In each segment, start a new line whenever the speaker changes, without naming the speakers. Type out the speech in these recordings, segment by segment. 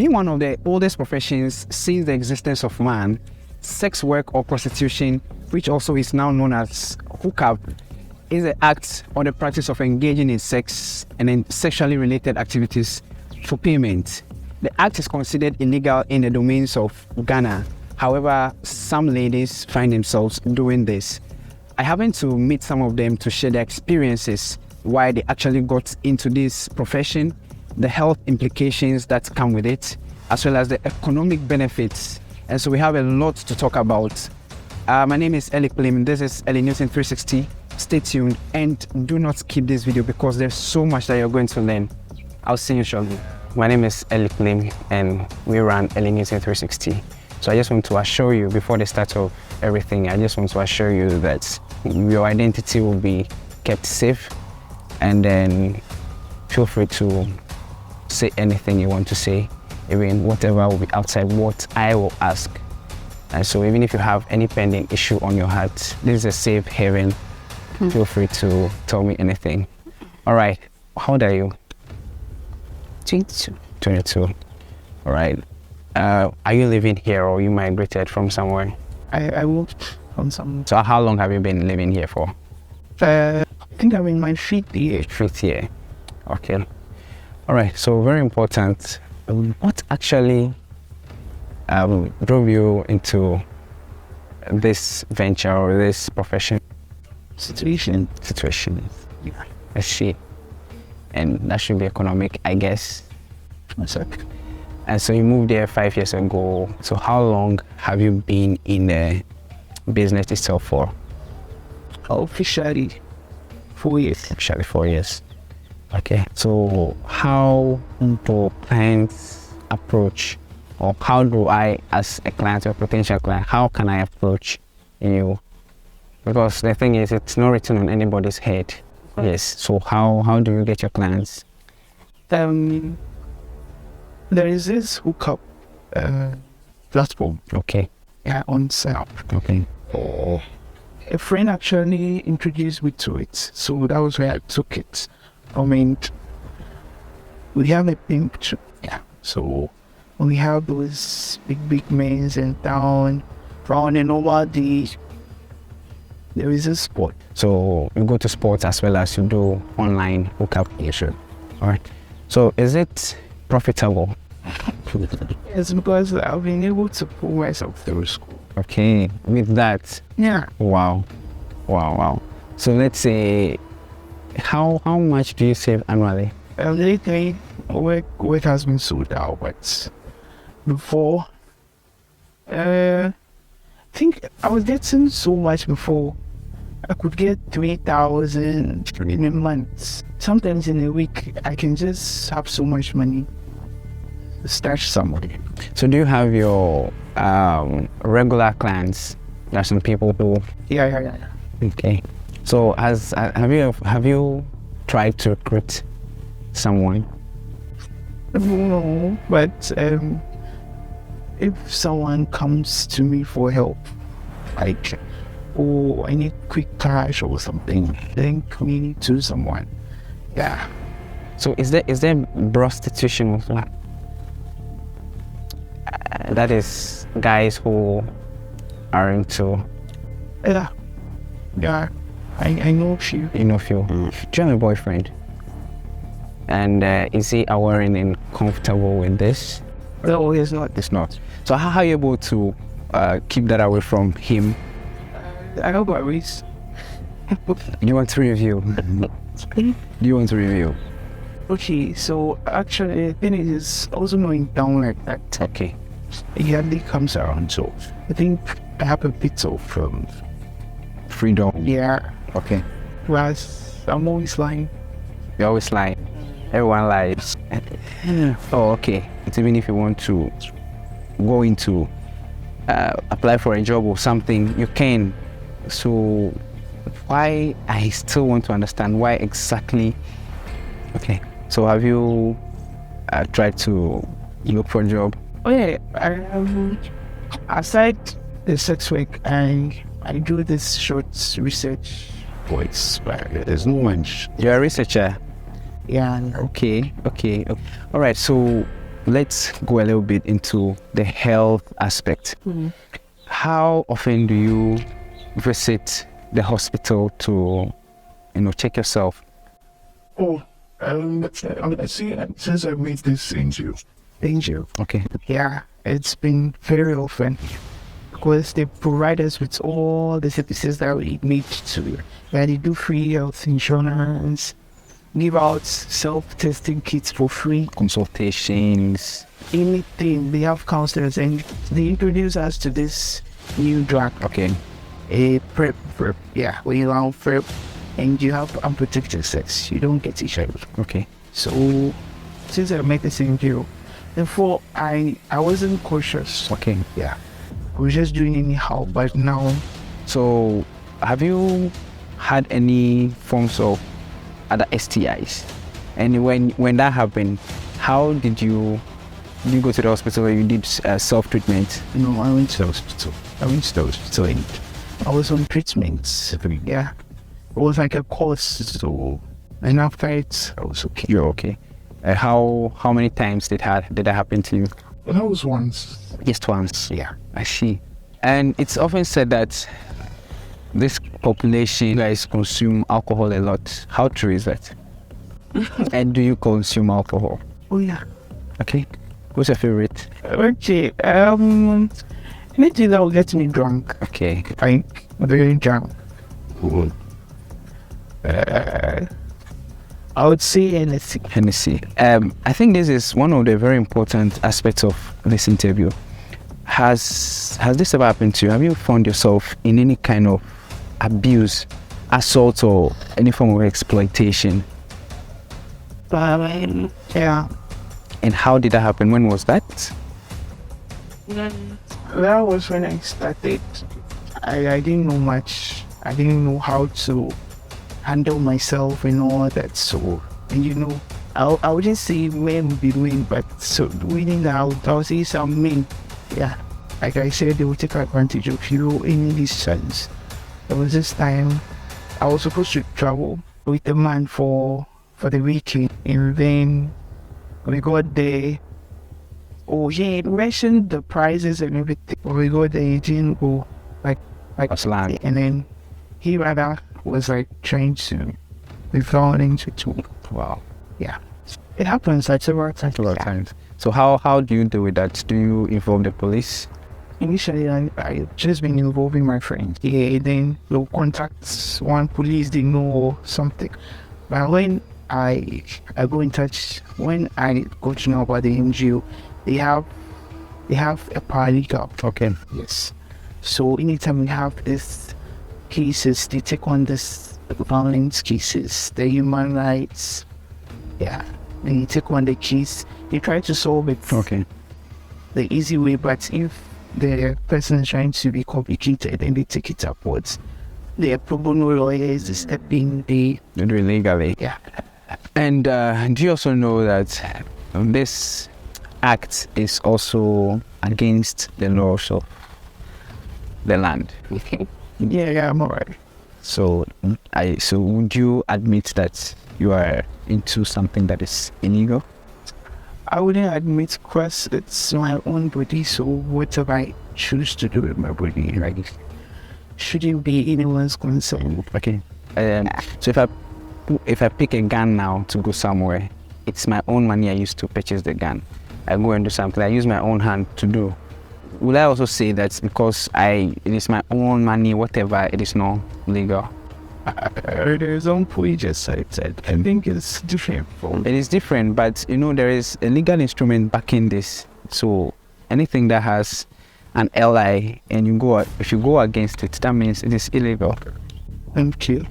Being one of the oldest professions since the existence of man, sex work or prostitution, which also is now known as hookup, is the act or the practice of engaging in sex and in sexually related activities for payment. The act is considered illegal in the domains of Ghana. However, some ladies find themselves doing this. I happened to meet some of them to share their experiences, why they actually got into this profession, the health implications that come with it, as well as the economic benefits. And so we have a lot to talk about. My name is Eli Klim. This is Eli Newton 360. Stay tuned and do not skip this video because there's so much that you're going to learn. I'll see you shortly. My name is Eli Klim and we run Eli Newton 360. So I just want to assure you, before the start of everything, I just want to assure you that your identity will be kept safe, and then feel free to say anything you want to say, even whatever will be outside what I will ask. And so even if you have any pending issue on your heart, this is a safe haven. Feel free to tell me anything. All right, how old are you?
22.
22. All right. Are you living here or you migrated from somewhere?
I moved from some.
So how long have you been living here for?
I think I'm in my 5th year.
5th year. Okay. All right, so very important. What actually drove you into this venture or this profession?
Situation.
Yeah. I see. And that should be economic, I guess.
Exactly.
And so you moved there 5 years ago. So how long have you been in the business itself for?
Officially 4 years.
Officially 4 years. Okay. So how do clients approach, or how do I, as a client or potential client, how can I approach you? Because the thing is, it's not written on anybody's head. Yes. So how do you get your clients?
There is this hookup platform.
Okay.
Yeah, on Snap.
Okay.
Oh. A friend actually introduced me to it, so that was where I took it. I mean, we have a pink, yeah. So we have those big men in town, running over there is a sport.
So you go to sports as well as you do online hookup.
Yeah, sure.
All right. So is it profitable?
It's because I've been able to pull myself through school.
Okay. With that.
Yeah.
Wow. So let's say, how much do you save annually?
Lately, work has been sold out, but before, I think I was getting so much before. I could get 3,000 in a month. Sometimes in a week, I can just have so much money to start somebody.
So do you have your regular clients? There are some people who.
Yeah.
Okay. So have you tried to recruit someone?
No, but if someone comes to me for help, like, oh, I need quick cash or something, link me to someone. Yeah.
So is there prostitution? That is guys who are into.
Yeah. I know a few.
You know a few. Do you have a boyfriend? And is he aware and comfortable with this?
No, it's not.
It's not. So how are you able to keep that away from him?
I hope I wish.
You want to review?
Okay, so actually, the thing is also going down like that.
Okay.
He hardly comes around, so I think I have a bit of
Freedom.
yeah.
Okay.
Plus, I'm always lying.
You always lie. Everyone lies. Oh, okay. It's even if you want to go into apply for a job or something, you can. So why, I still want to understand why exactly. Okay. So have you tried to look for a job?
Oh yeah, aside the sex work, I do this short research voice, but there's no much.
You're a researcher.
Yeah.
Okay. All right. So let's go a little bit into the health aspect. How often do you visit the hospital to, check yourself?
Oh, see, since I made this angel,
Okay.
yeah, it's been very often because they provide us with all the services that we need to. Yeah, they do free health insurance, give out self-testing kits for free,
Consultations.
anything. They have counselors and they introduce us to this new drug,
Okay.
a PrEP. Yeah, when you're on PrEP and you have unprotected sex, you don't get HIV.
Okay.
So since I met this angel, therefore I wasn't cautious.
Okay.
Yeah, I was just doing anyhow. But now,
So, have you had any forms of other STIs? And when that happened, how did you go to the hospital or you did self-treatment?
no, I went to the hospital. And I was on treatment. Yeah, it was like a course. So, and after it, I was okay.
You're okay. How many times did that happen to you?
And that was once.
Just once.
Yeah.
I see. And it's often said that this population, guys, consume alcohol a lot. How true is that? And do you consume alcohol?
Oh yeah.
Okay. What's your favorite?
Okay. Anything that will get me drunk.
Okay.
I'm very drunk. I would say anything.
Hennessy. I think this is one of the very important aspects of this interview. Has this ever happened to you? Have you found yourself in any kind of abuse, assault, or any form of exploitation?
Yeah.
And how did that happen? When was that?
That was when I started. I didn't know much. I didn't know how to handle myself and all that. So, and I wouldn't say men be doing, but so winning out, I'll say some men. Yeah. Like I said, they will take advantage of you in this sense. There was this time I was supposed to travel with a man for the weekend, and then we got there. Oh yeah, it mentioned the prices and everything. When we got there, it didn't go like
Aslan.
and then he rather was like trying to be thrown into two.
Wow.
Yeah. It happens like several times.
Several times. So how do you deal with that? Do you inform the police?
Initially, I just been involving my friends. Yeah, then they'll contact one police, they know or something. But when I go in touch, when I go to know about the NGO, they have a paralegal.
Okay.
Yes. So anytime we have these cases, they take on this violence cases, the human rights. Yeah. And you take on the case, they try to solve it
Okay.
the easy way, but if the person is trying to be complicated, then they take it upwards. The pro bono lawyers step in,
You do it legally.
yeah.
And do you also know that this act is also against the laws of the land?
Yeah, I'm alright.
So would you admit that you are into something that is illegal?
I wouldn't admit because it's my own body, so whatever I choose to do with my body, like, shouldn't be anyone's concern.
Okay. So if I pick a gun now to go somewhere, it's my own money I use to purchase the gun. I go and do something I use my own hand to do. Will I also say that because it is my own money, whatever, it is not legal?
There's some point just said. I think it's different from
It is different, but there is a legal instrument backing this. So anything that has an LI and if you go against it, that means it is illegal.
Thank you.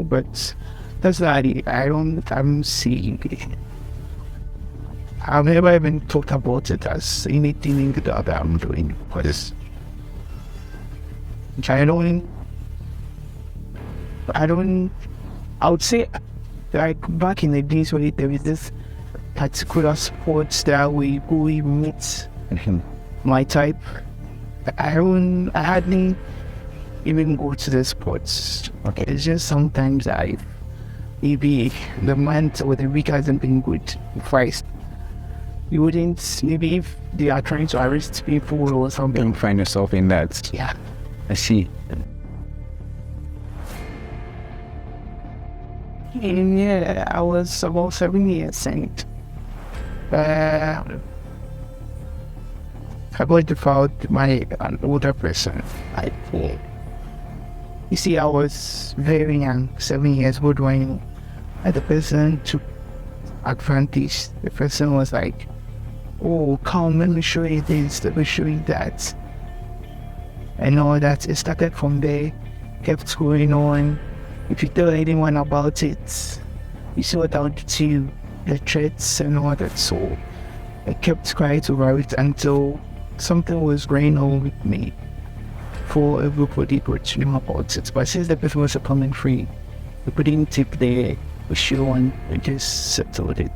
But that's that I'm seeing it. I've never even thought about it as anything that I'm doing, because I would say, like, back in the days when there was this particular sports that we meet my type. I hardly even go to the sports.
Okay.
It's just sometimes maybe the month or the week hasn't been good. First, you wouldn't, maybe if they are trying to arrest people or something.
Don't find yourself in that.
Yeah.
I see.
And yeah, I was about 7 years and I got about my an older person. You see, I was very young, 7 years old when the person took advantage. The person was like, oh, come, let me show you this, let me show you that. And all that. It started from there, kept going on. If you tell anyone about it, you see what I'll do to you, the threats and all that. So I kept quiet over it until something was going on with me for everybody to know about it. But since the person was coming free, we couldn't take the issue on, we just settled it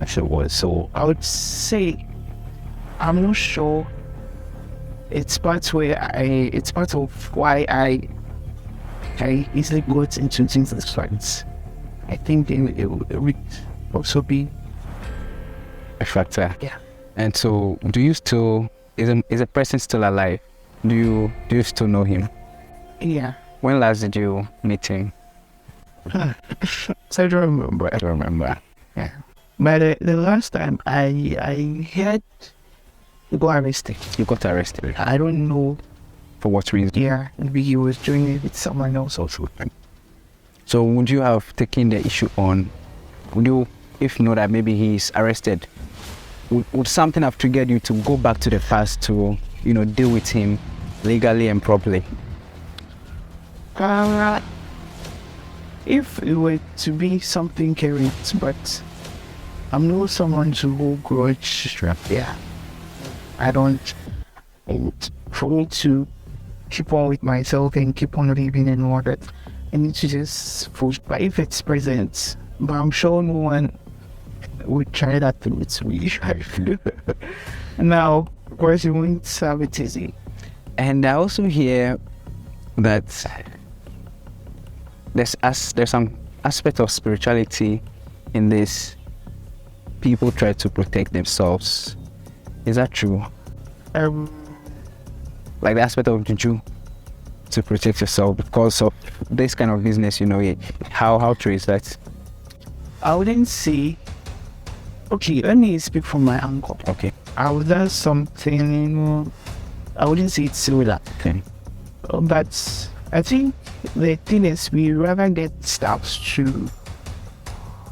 as it was. So I would say, I'm not sure. It's part of why I easily got into things like fights. I think it would also be
A factor.
Yeah.
And so, do you still, is a person still alive? Do you still know him?
Yeah.
When last did you meet him?
So I don't remember.
I don't remember.
Yeah. But the last time I had he got arrested.
You got arrested.
I don't know.
For what reason?
Yeah, maybe he was doing it with someone else also.
So would you have taken the issue on? Would you, if you know that maybe he's arrested, would something have triggered you to go back to the past to, deal with him legally and properly?
If it were to be something current, but I'm not someone to hold grudge. Yeah. I don't. And for me to keep on with myself and keep on living and all that, I need to just push. But if it's present, but I'm sure no one would try that to me. Now, of course, you won't have it easy.
And I also hear that there's some aspect of spirituality in this. People try to protect themselves. Is that true? Like the aspect of juju, to protect yourself because of this kind of business, how true is that?
I wouldn't say. Okay, let me speak from my uncle.
Okay.
I would have something. I wouldn't say it's similar.
Okay.
But I think the thing is, we rather get staffs to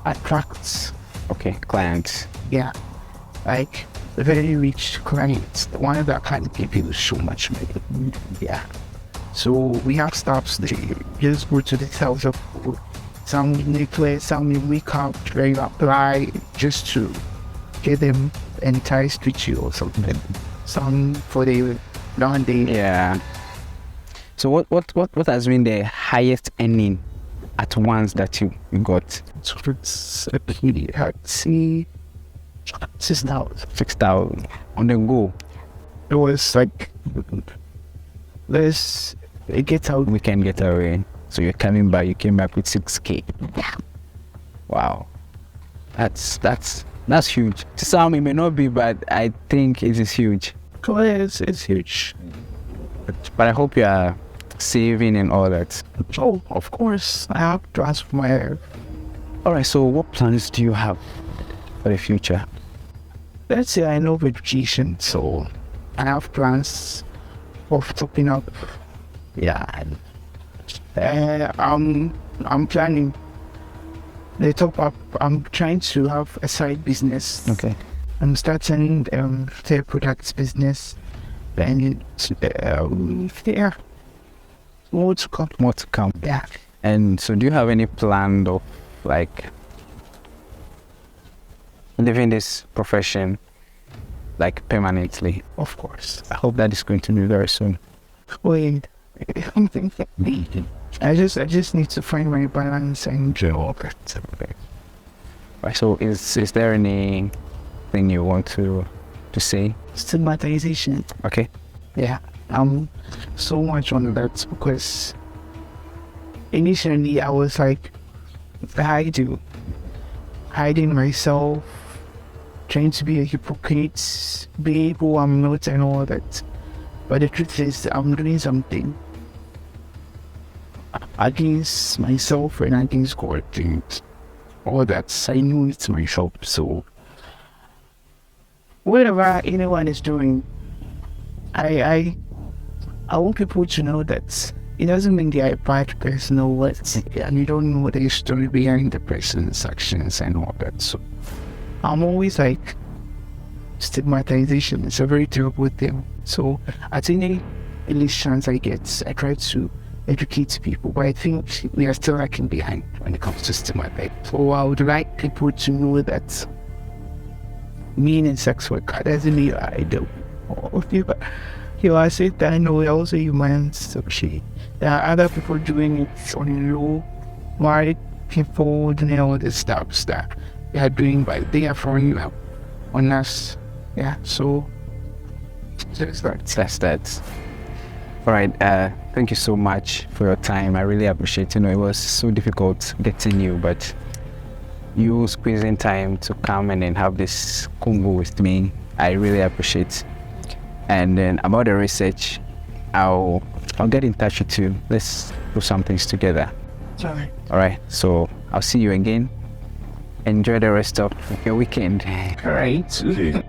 attract.
Okay, clients.
Yeah, like the very rich clients, the ones that can't give you so much money. Yeah. So we have staffs that just go to the house of some necklace, some makeup, they apply just to get them enticed with you or something. Some for the non-day.
Yeah. So what has been the highest earning at once that you got?
So it's really hard to see. 6,000.
6,000 on the go.
It was like, it gets out.
We can get away. So you're coming back. You came back with 6K.
Yeah.
Wow. That's huge. To some it may not be, but I think it is huge.
It's huge.
But I hope you are saving and all that.
Oh, of course. I have to ask for my hair.
All right. So what plans do you have for the future?
Let's say I love education, so I have plans of topping up. Yeah. I'm planning the top up. I'm trying to have a side business.
Okay.
I'm starting the products business, and yeah, more to come.
More to come.
Yeah.
And so, do you have any plan of like living this profession like permanently?
Of course.
I hope that is going to be very soon.
Wait, I just need to find my balance and job.
Right, so is there anything you want to say?
Stigmatization.
Okay.
Yeah, I'm so much on that because initially I was like hiding myself, trying to be a hypocrite, be who I'm not and all that. But the truth is, I'm doing something against myself and against God and all that. I know it's myself. So whatever anyone is doing, I want people to know that it doesn't mean they are a bad person or what, and you don't know the story behind the person's actions and all that. So I'm always like, stigmatization is a very terrible thing. So at any chance I get, I try to educate people, but I think we are still lacking behind when it comes to stigmatization. So I would like people to know that being in sex work doesn't mean I do. You are Satan, we're also humans. So there are other people doing it on low, married people doing all the stuff that they are doing, but they are throwing you out on us. Yeah, so that's
That's all right. Thank you so much for your time. I really appreciate. It was so difficult getting you, but you squeezing time to come and then have this convo with me, I really appreciate. And then about the research, I'll get in touch with you. Let's do some things together.
Sorry.
All right. So I'll see you again. Enjoy the rest of your weekend.
All right.